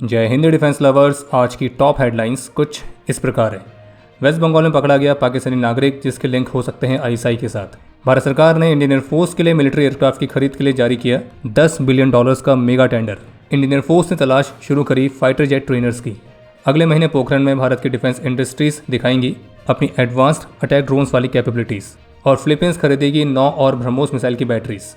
जय Hind defence lovers. आज की टॉप हेडलाइंस कुछ इस प्रकार है। वेस्ट बंगाल में पकड़ा गया पाकिस्तानी नागरिक जिसके लिंक हो सकते हैं आईएसआई के साथ। भारत सरकार ने इंडियन एयरफोर्स के लिए मिलिट्री एयरक्राफ्ट की खरीद के लिए जारी किया $10 बिलियन का मेगा टेंडर। इंडियन एयरफोर्स ने तलाश शुरू करी फाइटर जेट ट्रेनर्स की। अगले महीने पोखरण में भारत की डिफेंस इंडस्ट्रीज दिखाएंगी अपनी एडवांस्ड अटैक ड्रोन्स वाली कैपेबिलिटीज। और फिलीपींस खरीदेगी 9 और ब्रह्मोस मिसाइल की बैटरीज।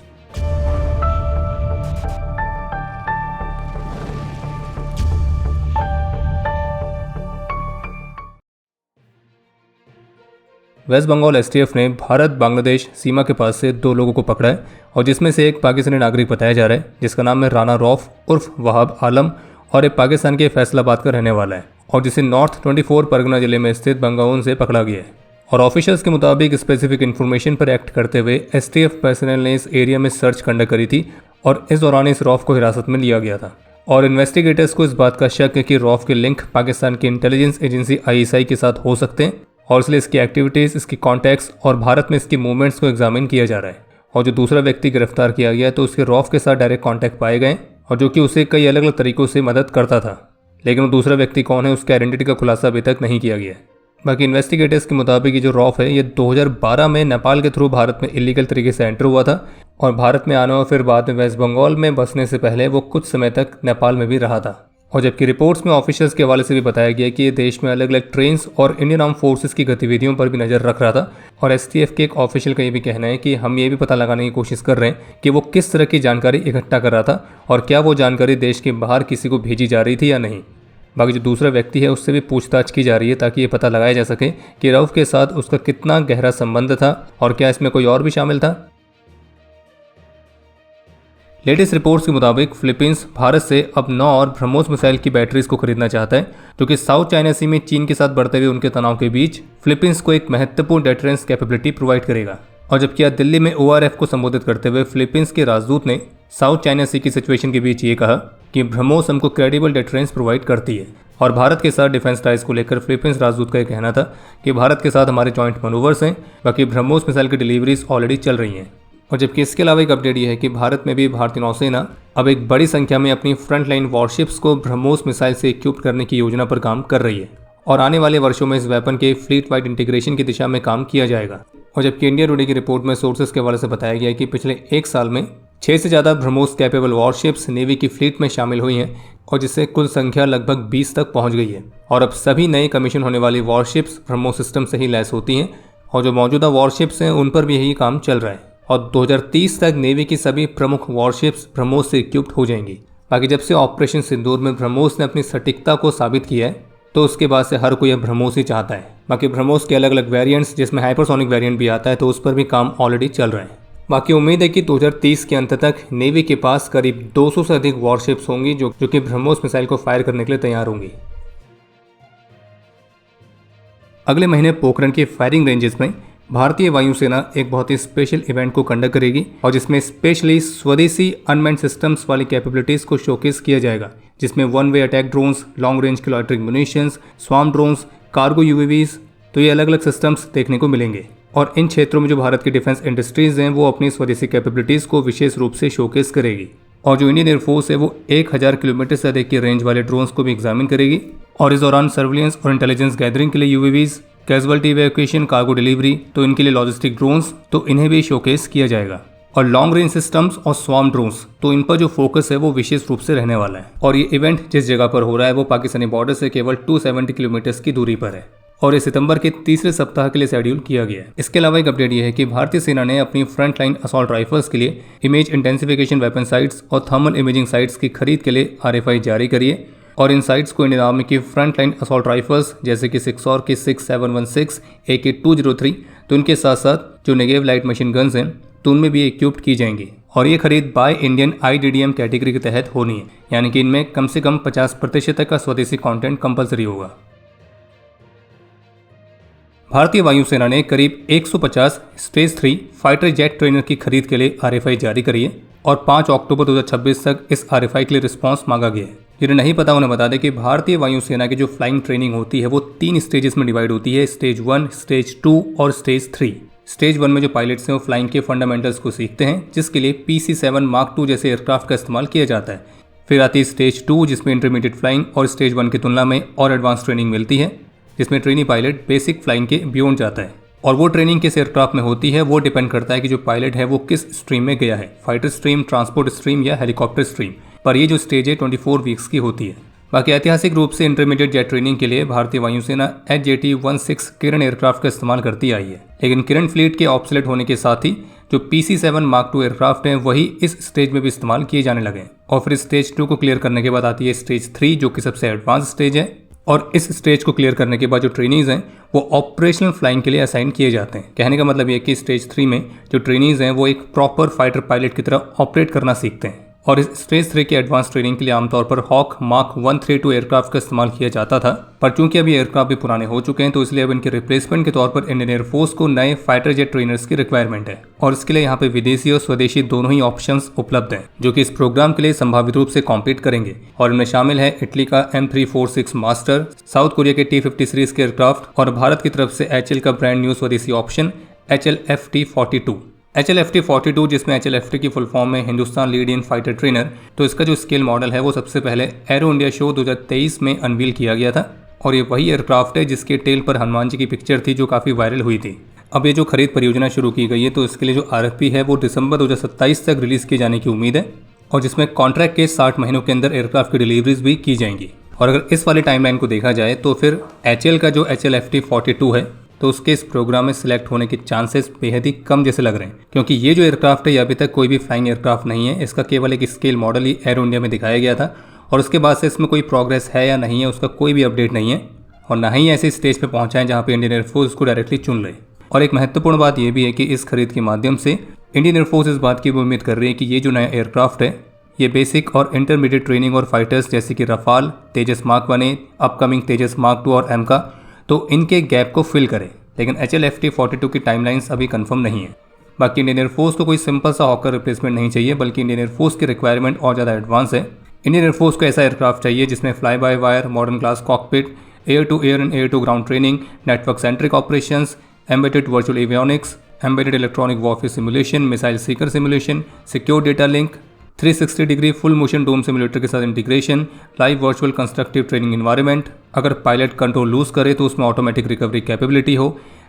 वेस्ट बंगाल एसटीएफ ने भारत बांग्लादेश सीमा के पास से 2 लोगों को पकड़ा है और जिसमें से एक पाकिस्तानी नागरिक बताया जा रहा है जिसका नाम है राना रौफ उर्फ वहाब आलम और एक पाकिस्तान के फैसलाबाद का रहने वाला है और जिसे नॉर्थ 24 परगना जिले में स्थित बंगाउन से पकड़ा गया है। और ऑफिशियल्स के मुताबिक स्पेसिफिक इन्फॉर्मेशन पर एक्ट करते हुए एसटीएफ पर्सनल ने इस एरिया में सर्च कंडक्ट करी थी और इस दौरान इस रौफ को हिरासत में लिया गया था। और इन्वेस्टिगेटर्स को इस बात का शक है कि रौफ के लिंक पाकिस्तान की इंटेलिजेंस एजेंसी आईएसआई के साथ हो सकते हैं और इसलिए इसकी एक्टिविटीज़, इसकी कॉन्टैक्ट्स और भारत में इसकी मूवमेंट्स को एग्जामिन किया जा रहा है। और जो दूसरा व्यक्ति गिरफ्तार किया गया तो उसके रौफ के साथ डायरेक्ट कॉन्टैक्ट पाए गए और जो कि उसे कई अलग अलग तरीकों से मदद करता था, लेकिन वो दूसरा व्यक्ति कौन है उसकी आइडेंटिटी का खुलासा अभी तक नहीं किया गया है। बाकी इन्वेस्टिगेटर्स के मुताबिक ये जो रौफ है ये 2012 में नेपाल के थ्रू भारत में इलीगल तरीके से एंटर हुआ था और भारत में आना और फिर बाद में वेस्ट बंगाल में बसने से पहले वो कुछ समय तक नेपाल में भी रहा था। और जबकि रिपोर्ट्स में ऑफिशियल्स के हवाले से भी बताया गया कि ये देश में अलग अलग ट्रेन्स और इंडियन आर्म फोर्सेस की गतिविधियों पर भी नज़र रख रहा था। और एसटीएफ के एक ऑफिशियल का ये भी कहना है कि हम ये भी पता लगाने की कोशिश कर रहे हैं कि वो किस तरह की जानकारी इकट्ठा कर रहा था और क्या वो जानकारी देश के बाहर किसी को भेजी जा रही थी या नहीं। बाकी जो दूसरा व्यक्ति है उससे भी पूछताछ की जा रही है ताकि ये पता लगाया जा सके कि रऊफ के साथ उसका कितना गहरा संबंध था और क्या इसमें कोई और भी शामिल था। लेटेस्ट रिपोर्ट्स के मुताबिक फिलीपींस भारत से अब 9 और ब्रह्मोस मिसाइल की बैटरीज को खरीदना चाहता है जो कि साउथ चाइना सी में चीन के साथ बढ़ते हुए उनके तनाव के बीच फिलीपींस को एक महत्वपूर्ण डेटरेंस कैपेबिलिटी प्रोवाइड करेगा। और जबकि आज दिल्ली में ओआरएफ को संबोधित करते हुए फिलीपींस के राजदूत ने साउथ चाइना सी की सिचुएशन के बीच ये कहा कि ब्रह्मोस हमको क्रेडिबल डेटरेंस प्रोवाइड करती है। और भारत के साथ डिफेंस टाइज को लेकर फिलीपींस राजदूत का यह कहना था कि भारत के साथ हमारे जॉइंट मनूवर्स हैं, बाकी ब्रह्मोस मिसाइल की डिलीवरीज ऑलरेडी चल रही हैं। और जबकि इसके अलावा एक अपडेट ये है कि भारत में भी भारतीय नौसेना अब एक बड़ी संख्या में अपनी फ्रंट लाइन वॉरशिप्स को ब्रह्मोस मिसाइल से इक्विप करने की योजना पर काम कर रही है और आने वाले वर्षों में इस वेपन के फ्लीट वाइड इंटीग्रेशन की दिशा में काम किया जाएगा। और जबकि इंडिया टुडे की रिपोर्ट में सोर्सेज के हवाले से बताया गया है कि पिछले 1 साल में 6 से ज़्यादा ब्रह्मोस कैपेबल वॉरशिप्स नेवी की फ्लीट में शामिल हुई हैं और जिससे कुल संख्या लगभग 20 तक पहुंच गई है। और अब सभी नए कमीशन होने वाली वॉरशिप्स ब्रह्मोस सिस्टम से ही लैस होती हैं और जो मौजूदा वॉरशिप्स हैं उन पर भी यही काम चल रहा है। और 2030 तक नेवी की सभी प्रमुख वॉरशिप्स ब्रह्मोस से इक्विप्ड हो जाएंगी। बाकी जब से ऑपरेशन सिंदूर में ब्रह्मोस ने अपनी सटीकता को साबित किया है तो उसके बाद से हर कोई अब ब्रह्मोस ही चाहता है। बाकी ब्रह्मोस के अलग अलग वेरिएंट्स जिसमें हाइपरसोनिक वेरिएंट भी आता है तो उस पर भी काम ऑलरेडी चल रहा है। बाकी उम्मीद है कि 2030 के अंत तक नेवी के पास करीब 200 से अधिक वॉरशिप्स होंगी जो कि ब्रह्मोस मिसाइल को फायर करने के लिए तैयार होंगी। अगले महीने पोखरण के फायरिंग रेंजेस में भारतीय वायुसेना एक बहुत ही स्पेशल इवेंट को कंडक्ट करेगी और जिसमें स्पेशली स्वदेशी अनमैन्ड सिस्टम्स वाली कैपेबिलिटीज को शोकेस किया जाएगा, जिसमें one way attack drones, long range की loitering munitions, swarm drones, cargo UAVs, तो ये अलग अलग सिस्टम्स देखने को मिलेंगे। और इन क्षेत्रों में जो भारत की डिफेंस इंडस्ट्रीज हैं वो अपनी स्वदेशी कैपेबिलिटीज को विशेष रूप से शोकेस करेगी। और जो इंडियन एयरफोर्स है वो 1000 किलोमीटर से अधिक की रेंज वाले ड्रोन्स को भी एग्जामिन करेगी। और इस दौरान सर्विलेंस और इंटेलिजेंस गैदरिंग के लिए UAVs, casualty evacuation, cargo delivery, तो इनके लिए लॉजिस्टिक ड्रोन्स, तो इन्हें भी शोकेस किया जाएगा। और लॉन्ग रेंज सिस्टम्स और स्वार्म ड्रोन्स, तो इन पर जो फोकस है वो विशेष रूप से रहने वाला है। और ये इवेंट जिस जगह पर हो रहा है वो पाकिस्तानी बॉर्डर से केवल 270 किलोमीटर की दूरी पर है और ये सितंबर के तीसरे सप्ताह के लिए शेड्यूल किया गया है। इसके अलावा एक अपडेट ये है कि भारतीय सेना ने अपनी फ्रंट लाइन असॉल्ट राइफल्स के लिए इमेज इंटेंसिफिकेशन वेपन साइट्स और थर्मल इमेजिंग साइट्स की खरीद के लिए आरएफआई जारी करी है। और इन साइट्स को इंडियन आर्मी की फ्रंट लाइन असॉल्ट राइफल्स जैसे कि 6 और की 6716, AK-203, तो इनके साथ साथ जो नेगेव लाइट मशीन गन्स हैं तो उनमें भी इक्विप्ड की जाएंगी। और ये खरीद बाय इंडियन IDDM कैटेगरी के तहत होनी है, यानी कि इनमें कम से कम 50% तक का स्वदेशी कंटेंट कंपलसरी होगा। भारतीय वायुसेना ने करीब 150 स्टेज 3 फाइटर जेट ट्रेनर की खरीद के लिए आरएफआई जारी करी है और 5 अक्टूबर 2026 तक इस आरएफआई के लिए रिस्पांस मांगा गया है। जिन्हें नहीं पता उन्हें बता दें कि भारतीय वायुसेना की जो फ्लाइंग ट्रेनिंग होती है वो 3 स्टेजेस में डिवाइड होती है, स्टेज 1, स्टेज 2 और स्टेज 3। स्टेज 1 में जो पायलट्स हैं वो फ्लाइंग के फंडामेंटल्स को सीखते हैं जिसके लिए PC-7 Mark II जैसे एयरक्राफ्ट का इस्तेमाल किया जाता है। फिर आती है स्टेज 2 जिसमें इंटरमीडिएट फ्लाइंग और स्टेज 1 की तुलना में और एडवांस ट्रेनिंग मिलती है, जिसमें ट्रेनी पायलट बेसिक फ्लाइंग के बियॉन्ड जाता है। और वो ट्रेनिंग किस एयरक्राफ्ट में होती है वो डिपेंड करता है कि जो पायलट है वो किस स्ट्रीम में गया है, फाइटर स्ट्रीम, ट्रांसपोर्ट स्ट्रीम या हेलीकॉप्टर स्ट्रीम। पर ये जो स्टेज है 24 वीक्स की होती है। बाकी ऐतिहासिक रूप से इंटरमीडिएट जेट ट्रेनिंग के लिए भारतीय वायुसेना HJT-16 किरण एयरक्राफ्ट का इस्तेमाल करती आई है, लेकिन किरण फ्लीट के ऑब्सोलेट होने के साथ ही जो PC-7 Mark II एयरक्राफ्ट हैं वही इस स्टेज में भी इस्तेमाल किए जाने लगे। और फिर स्टेज 2 को क्लियर करने के बाद आती है स्टेज 3 जो कि सबसे एडवांस स्टेज है। और इस स्टेज को क्लियर करने के बाद जो ट्रेनीज हैं वो ऑपरेशनल फ्लाइंग के लिए असाइन किए जाते हैं। कहने का मतलब ये कि स्टेज 3 में जो ट्रेनीज हैं वो एक प्रॉपर फाइटर पायलट की तरह ऑपरेट करना सीखते हैं। और इस स्टेज 3 के एडवांस ट्रेनिंग के लिए आमतौर पर हॉक Mark 132 एयरक्राफ्ट का इस्तेमाल किया जाता था, पर चूंकि अभी एयरक्राफ्ट भी पुराने हो चुके हैं तो इसलिए अब इनके रिप्लेसमेंट के तौर पर इंडियन एयरफोर्स को नए फाइटर जेट ट्रेनर्स की रिक्वायरमेंट है। और इसके लिए यहाँ पे विदेशी और स्वदेशी दोनों ही ऑप्शंस उपलब्ध हैं जो कि इस प्रोग्राम के लिए संभावित रूप से कॉम्पीट करेंगे। और इनमें शामिल है इटली का M346 मास्टर, साउथ कोरिया के T-50 सीरीज के एयरक्राफ्ट और भारत की तरफ से HL का ब्रांड न्यू स्वदेशी ऑप्शन HLFT-42। HLFT-42 जिसमें HLFT की फुल फॉर्म में Hindustan lead in fighter trainer, तो इसका जो स्केल मॉडल है वो सबसे पहले एरो इंडिया शो 2023 में अनवील किया गया था। और ये वही एयरक्राफ्ट है जिसके टेल पर हनुमान जी की पिक्चर थी जो काफ़ी वायरल हुई थी। अब ये जो खरीद परियोजना शुरू की गई है तो इसके लिए जो RFP है वो दिसंबर 2027 तक रिलीज किए जाने की उम्मीद है, और जिसमें कॉन्ट्रैक्ट के 60 महीनों के अंदर एयरक्राफ्ट की डिलीवरीज भी की जाएंगी। और अगर इस वाली टाइमलाइन को देखा जाए तो फिर HL का जो HLFT-42 है तो उसके इस प्रोग्राम में सिलेक्ट होने के चांसेस बेहद ही कम जैसे लग रहे हैं, क्योंकि ये जो एयरक्राफ्ट है ये अभी तक कोई भी फ्लाइंग एयरक्राफ्ट नहीं है। इसका केवल एक स्केल मॉडल ही एरो इंडिया में दिखाया गया था और उसके बाद से इसमें कोई प्रोग्रेस है या नहीं है उसका कोई भी अपडेट नहीं है, और ना ही ऐसे स्टेज पे पहुंचा है जहां पे इंडियन एयरफोर्स को डायरेक्टली चुन ले। और एक महत्वपूर्ण बात यह भी है कि इस खरीद के माध्यम से इंडियन एयरफोर्स इस बात की भी उम्मीद कर रही है कि ये जो नया एयरक्राफ्ट है ये बेसिक और इंटरमीडिएट ट्रेनिंग और फाइटर्स जैसे कि रफाल, तेजस Mark 1A, अपकमिंग तेजस Mark 2 और एमका, तो इनके गैप को फिल करे। लेकिन HLFT-42 की टाइमलाइंस अभी कंफर्म नहीं है। बाकी इंडियन एयरफोर्स को कोई सिंपल सा हॉकर रिप्लेसमेंट नहीं चाहिए, बल्कि इंडियन एयरफोर्स की रिक्वायरमेंट और ज़्यादा एडवांस है। इंडियन एयरफोर्स को ऐसा एयरक्राफ्ट चाहिए जिसमें fly by wire, modern class cockpit, air to air and air to ground training, network centric operations, embedded virtual avionics, embedded electronic warfare simulation, missile seeker simulation, secure data link, 360 degree full motion dome simulator के साथ integration, live virtual constructive training environment, अगर pilot control lose करे तो उसमें automatic recovery capability हो,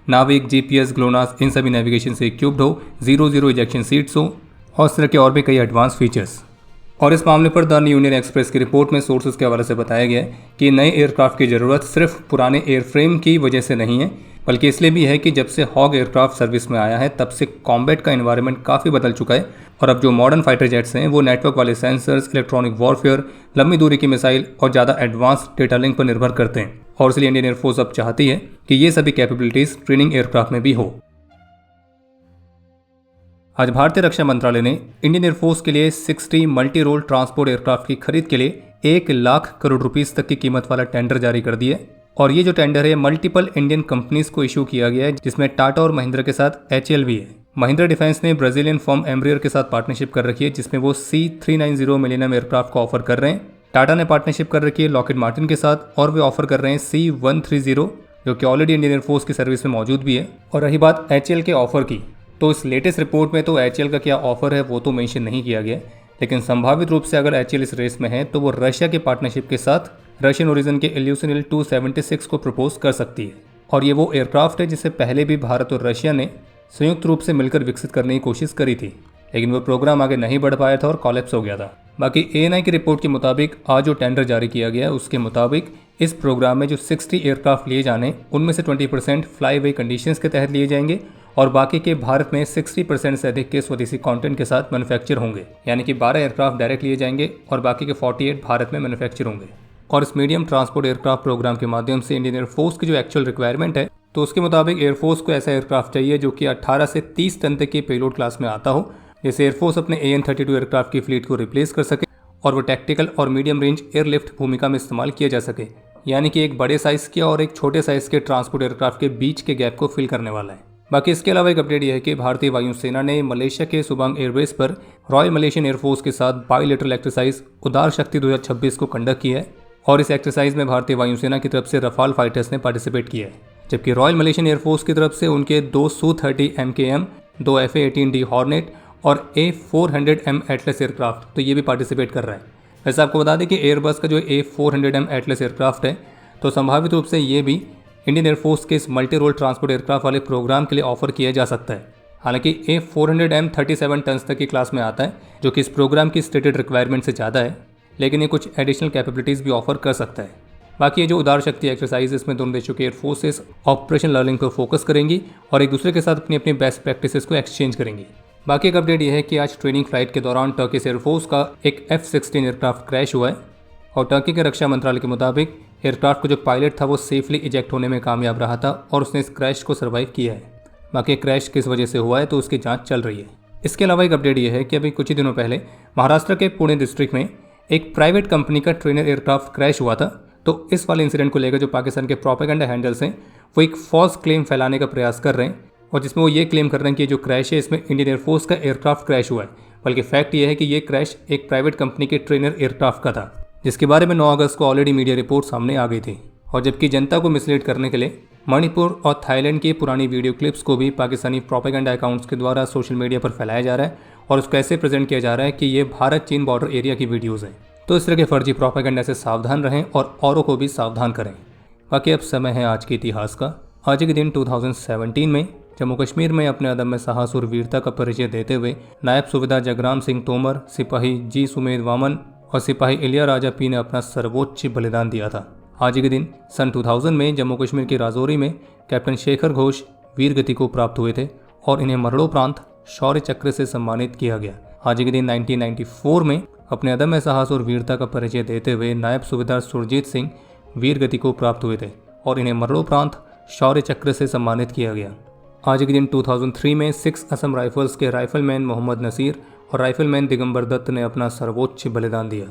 नाविक, GPS, GLONASS इन सभी navigation से इक्विप्ड हो, 0-0 इजेक्शन सीट्स हो, और इस तरह के और भी कई एडवांस फीचर्स। और इस मामले पर द यूनियन एक्सप्रेस की रिपोर्ट में सोर्सेज के हवाले से बताया गया है कि नए एयरक्राफ्ट की ज़रूरत सिर्फ पुराने एयरफ्रेम की वजह से नहीं है, बल्कि इसलिए भी है कि जब से हॉग एयरक्राफ्ट सर्विस में आया है तब से कॉम्बैट का एनवायरनमेंट काफ़ी बदल चुका है। और अब जो मॉडर्न फाइटर जेट्स हैं वो नेटवर्क वाले सेंसर्स, इलेक्ट्रॉनिक वॉरफेयर, लंबी दूरी की मिसाइल और ज़्यादा एडवांस डेटा लिंक पर निर्भर करते हैं। और इसलिए इंडियन एयरफोर्स अब चाहती है कि ये सभी कैपेबिलिटीज़ ट्रेनिंग एयरक्राफ्ट में भी हो। आज भारतीय रक्षा मंत्रालय ने इंडियन एयरफोर्स के लिए 60 मल्टी रोल ट्रांसपोर्ट एयरक्राफ्ट की खरीद के लिए 1 लाख करोड़ रुपीस तक की कीमत वाला टेंडर जारी कर दिया है। और ये जो टेंडर है मल्टीपल इंडियन कंपनीज को इशू किया गया है, जिसमें टाटा और महिंद्रा के साथ HL भी है। महिंद्रा डिफेंस ने ब्राजीलियन फर्म एम्ब्रियर के साथ पार्टनरशिप कर रखी है, जिसमें वो C390 मिलेनियम एयरक्राफ्ट को ऑफर कर रहे हैं। टाटा ने पार्टनरशिप कर रखी है लॉकहीड मार्टिन के साथ और वे ऑफर कर रहे हैं C130 जो कि ऑलरेडी इंडियन एयरफोर्स की सर्विस में मौजूद भी है। और रही बात HL के ऑफर की, तो इस लेटेस्ट रिपोर्ट में तो HL का क्या ऑफर है वो तो मेंशन नहीं किया गया, लेकिन संभावित रूप से अगर HL इस रेस में है तो वो रशिया के पार्टनरशिप के साथ रशियन ओरिजिन के इल्यूशन Il-276 को प्रपोज कर सकती है। और ये वो एयरक्राफ्ट है जिसे पहले भी भारत और रशिया ने संयुक्त रूप से मिलकर विकसित करने की कोशिश करी थी, लेकिन वो प्रोग्राम आगे नहीं बढ़ पाया था और कॉलेप्स हो गया था। बाकी ANI की रिपोर्ट के मुताबिक आज जो टेंडर जारी किया गया है उसके मुताबिक इस प्रोग्राम में जो 60 एयरक्राफ्ट लिए जाने उनमें से 20% फ्लाई वे कंडीशंस के तहत लिए जाएंगे और बाकी के भारत में 60% से अधिक के स्वदेशी कंटेंट के साथ मैन्युफैक्चर होंगे। यानी कि 12 एयरक्राफ्ट डायरेक्ट लिए जाएंगे और बाकी के 48 भारत में मैन्युफैक्चर होंगे। और इस मीडियम ट्रांसपोर्ट एयरक्राफ्ट प्रोग्राम के माध्यम से इंडियन एयरफोर्स की जो एक्चुअल रिक्वायरमेंट है तो उसके मुताबिक एयरफोर्स को ऐसा एयरक्राफ्ट चाहिए जो कि 18 से 30 टन तक की पेलोड क्लास में आता हो, जिससे एयरफोर्स अपने AN-32 एयरक्राफ्ट की फ्लीट को रिप्लेस कर सके और वो टैक्टिकल और मीडियम रेंज एयरलिफ्ट भूमिका में इस्तेमाल किया जा सके। यानी कि एक बड़े साइज़ के और एक छोटे साइज़ के ट्रांसपोर्ट एयरक्राफ्ट के बीच के गैप को फिल करने वाला है। बाकी इसके अलावा एक अपडेट यह है कि भारतीय वायुसेना ने मलेशिया के सुबांग एयरबेस पर रॉयल मलेशियन एयरफोर्स के साथ बायलैटरल एक्सरसाइज उदार शक्ति 2026 को कंडक्ट किया है। और इस एक्सरसाइज में भारतीय वायुसेना की तरफ से रफाल फाइटर्स ने पार्टिसिपेट किया है, जबकि रॉयल मलेशियन एयरफोर्स की तरफ से उनके 2 Su-30 MKM, 2 FA-18D हॉर्नेट और A-400M एटलस एयरक्राफ्ट तो ये भी पार्टिसिपेट कर रहा है। वैसे आपको बता दें कि एयरबस का जो A400M एटलस एयरक्राफ्ट है तो संभावित रूप से ये भी इंडियन एयरफोर्स के इस मल्टी रोल ट्रांसपोर्ट एयरक्राफ्ट वाले प्रोग्राम के लिए ऑफर किया जा सकता है। हालांकि A400M 37 टन तक की क्लास में आता है, जो कि इस प्रोग्राम की स्टेटेड रिक्वायरमेंट से ज़्यादा है, लेकिन ये कुछ एडिशनल कैपेबिलिटीज़ भी ऑफर कर सकता है। बाकी ये जो उदार शक्ति एक्सरसाइज इसमें दोनों देशों के एयरफोर्सेस ऑपरेशन लर्निंग पर फोकस करेंगी और एक दूसरे के साथ अपनी अपनी बेस्ट प्रैक्टिसेस को एक्सचेंज करेंगी। बाकी एक अपडेट ये है कि आज ट्रेनिंग फ्लाइट के दौरान टर्किश एयरफोर्स का एक F-16 एयरक्राफ्ट क्रैश हुआ है और टर्की के रक्षा मंत्रालय के मुताबिक एयरक्राफ्ट का जो पायलट था वो सेफली इजेक्ट होने में कामयाब रहा था और उसने इस क्रैश को सर्वाइव किया है। बाकी क्रैश किस वजह से हुआ है तो उसकी जांच चल रही है। इसके अलावा एक अपडेट ये है कि अभी कुछ ही दिनों पहले महाराष्ट्र के पुणे डिस्ट्रिक्ट में एक प्राइवेट कंपनी का ट्रेनर एयरक्राफ्ट क्रैश हुआ था। तो इस वाले इंसिडेंट को लेकर जो पाकिस्तान के प्रोपेगेंडा हैंडल्स हैं वो एक फॉल्स क्लेम फैलाने का प्रयास कर रहे हैं और जिसमें वो ये क्लेम कर रहे हैं कि जो क्रैश है इसमें इंडियन एयरफोर्स का एयरक्राफ्ट क्रैश हुआ है, बल्कि फैक्ट ये है कि ये क्रैश एक प्राइवेट कंपनी के ट्रेनर एयरक्राफ्ट का था, जिसके बारे में 9 अगस्त को ऑलरेडी मीडिया रिपोर्ट सामने आ गई थी। और जबकि जनता को मिसलीड करने के लिए मणिपुर और थाईलैंड की पुरानी वीडियो क्लिप्स को भी पाकिस्तानी प्रोपेगेंडा अकाउंट्स के द्वारा सोशल मीडिया पर फैलाया जा रहा है और उसको ऐसे प्रेजेंट किया जा रहा है कि ये भारत चीन बॉर्डर एरिया की वीडियोज़ हैं। तो इस तरह के फर्जी प्रोपेगेंडा से सावधान रहें और औरों को भी सावधान करें। बाकी अब समय है आज के इतिहास का। आज के दिन 2017 में जम्मू कश्मीर में अपने अदम्य साहस और वीरता का परिचय देते हुए नायब सूबेदार जगराम सिंह तोमर, सिपाही जी सुमेध वामन और सिपाही इलिया राजा पी ने अपना सर्वोच्च बलिदान दिया था। आज के दिन सन 2000 में जम्मू कश्मीर के राजौरी में कैप्टन शेखर घोष वीर गति को प्राप्त हुए थे और इन्हें मरणोपरांत शौर्य चक्र से सम्मानित किया गया। आज के दिन 1994 में अपने अदम्य साहस और वीरता का परिचय देते हुए नायब सूबेदार सुरजीत सिंह वीर गति को प्राप्त हुए थे और इन्हें मरणोपरांत शौर्य चक्र से सम्मानित किया गया। आज के दिन 2003 में 6 असम राइफल्स के राइफलमैन मोहम्मद नसीर और राइफलमैन दिगंबर दत्त ने अपना सर्वोच्च बलिदान दिया।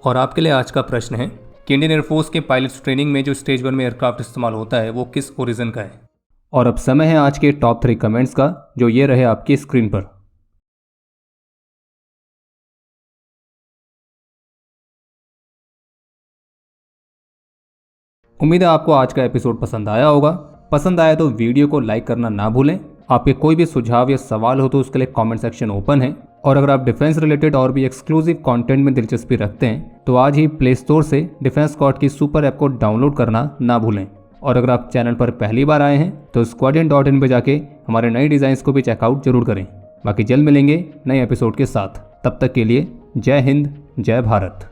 और आपके लिए आज का प्रश्न है कि इंडियन एयरफोर्स के पायलट्स ट्रेनिंग में जो स्टेज 1 में एयरक्राफ्ट इस्तेमाल होता है वो किस ओरिजिन का है। और अब समय है आज के टॉप 3 कमेंट्स का, जो ये रहे आपकी स्क्रीन पर। उम्मीद है आपको आज का एपिसोड पसंद आया होगा। पसंद आया तो वीडियो को लाइक करना ना भूलें। आपके कोई भी सुझाव या सवाल हो तो उसके लिए कमेंट सेक्शन ओपन है। और अगर आप डिफेंस रिलेटेड और भी एक्सक्लूसिव कंटेंट में दिलचस्पी रखते हैं तो आज ही प्ले स्टोर से डिफेंस स्क्वाड की सुपर ऐप को डाउनलोड करना ना भूलें। और अगर आप चैनल पर पहली बार आए हैं तो squadron.in पे जाके हमारे नए डिज़ाइंस को भी चेकआउट जरूर करें। बाकी जल्द मिलेंगे नए एपिसोड के साथ। तब तक के लिए जय हिंद, जय भारत।